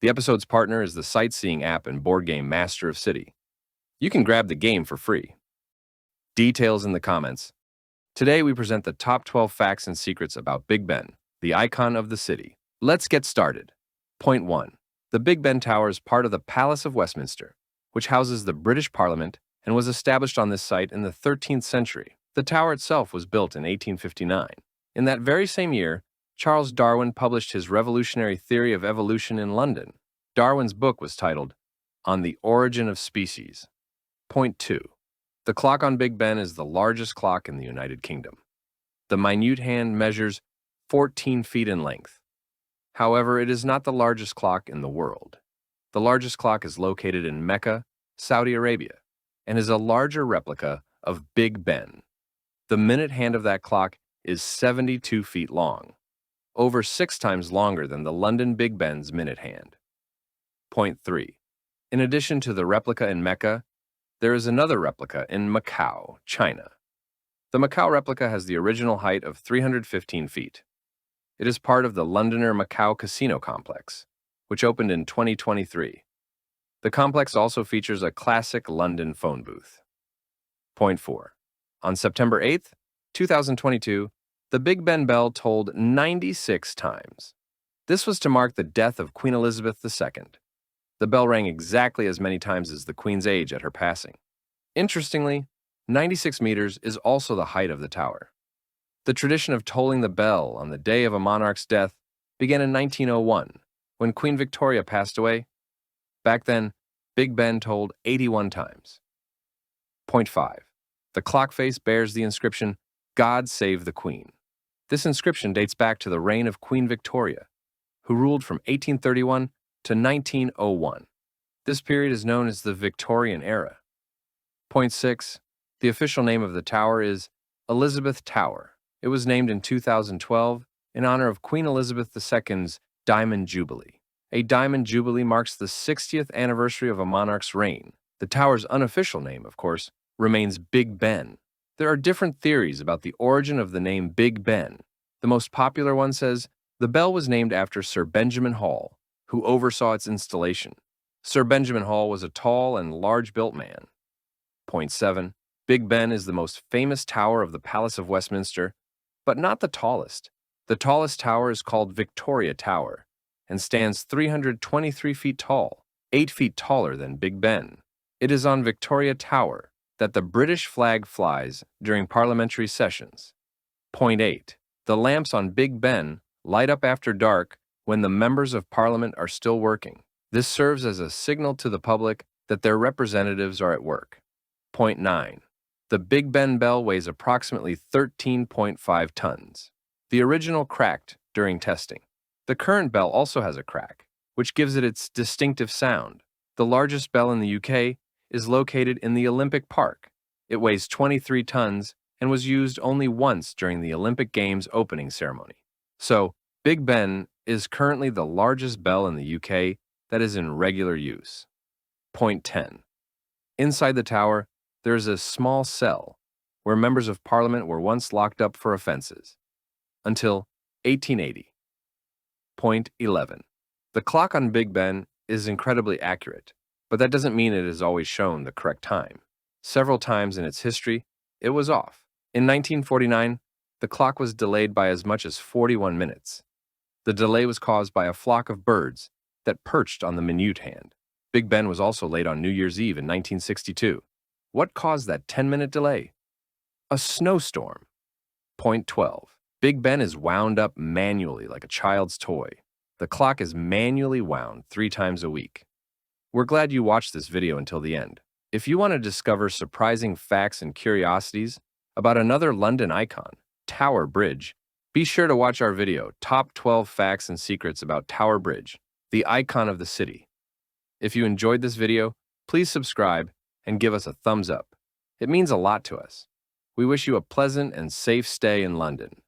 The episode's partner is the sightseeing app and board game Master of City. You can grab the game for free. Details in the comments. Today we present the top 12 facts and secrets about Big Ben, the icon of the city. Let's get started. Point 1. The Big Ben Tower is part of the Palace of Westminster, which houses the British Parliament and was established on this site in the 13th century. The tower itself was built in 1859. In that very same year, Charles Darwin published his revolutionary theory of evolution in London. Darwin's book was titled On the Origin of Species. Point 2. The clock on Big Ben is the largest clock in the United Kingdom. The minute hand measures 14 feet in length. However, it is not the largest clock in the world. The largest clock is located in Mecca, Saudi Arabia, and is a larger replica of Big Ben. The minute hand of that clock is 72 feet long, over 6 times longer than the London Big Ben's minute hand. Point 3. In addition to the replica in Mecca, there is another replica in Macau, China. The Macau replica has the original height of 315 feet. It is part of the Londoner Macau Casino Complex, which opened in 2023. The complex also features a classic London phone booth. Point 4. On September 8th, 2022, the Big Ben bell tolled 96 times. This was to mark the death of Queen Elizabeth II. The bell rang exactly as many times as the Queen's age at her passing. Interestingly, 96 meters is also the height of the tower. The tradition of tolling the bell on the day of a monarch's death began in 1901, when Queen Victoria passed away. Back then, Big Ben tolled 81 times. Point 5. The clock face bears the inscription, God Save the Queen. This inscription dates back to the reign of Queen Victoria, who ruled from 1831 to 1901. This period is known as the Victorian era. Point 6. The official name of the tower is Elizabeth Tower. It was named in 2012 in honor of Queen Elizabeth II's Diamond Jubilee. A Diamond Jubilee marks the 60th anniversary of a monarch's reign. The tower's unofficial name, of course, remains Big Ben. There are different theories about the origin of the name Big Ben. The most popular one says the bell was named after Sir Benjamin Hall, who oversaw its installation. Sir Benjamin Hall was a tall and large-built man. Point 7. Big Ben is the most famous tower of the Palace of Westminster, but not the tallest. The tallest tower is called Victoria Tower and stands 323 feet tall, 8 feet taller than Big Ben. It is on Victoria Tower that the British flag flies during parliamentary sessions. Point 8. The lamps on Big Ben light up after dark when the members of Parliament are still working. This serves as a signal to the public that their representatives are at work. Point 9. The Big Ben bell weighs approximately 13.5 tons. The original cracked during testing. The current bell also has a crack, which gives it its distinctive sound. The largest bell in the UK is located in the Olympic Park. It weighs 23 tons and was used only once during the Olympic Games opening ceremony. So, Big Ben is currently the largest bell in the UK that is in regular use. Point 10. Inside the tower, there is a small cell where members of Parliament were once locked up for offenses, until 1880. Point 11. The clock on Big Ben is incredibly accurate, but that doesn't mean it has always shown the correct time. Several times in its history, it was off. In 1949, the clock was delayed by as much as 41 minutes. The delay was caused by a flock of birds that perched on the minute hand. Big Ben was also late on New Year's Eve in 1962. What caused that 10-minute delay? A snowstorm. Point 12. Big Ben is wound up manually like a child's toy. The clock is manually wound 3 times a week. We're glad you watched this video until the end. If you want to discover surprising facts and curiosities about another London icon, Tower Bridge, be sure to watch our video, Top 12 Facts and Secrets about Tower Bridge, the icon of the city. If you enjoyed this video, please subscribe and give us a thumbs up. It means a lot to us. We wish you a pleasant and safe stay in London.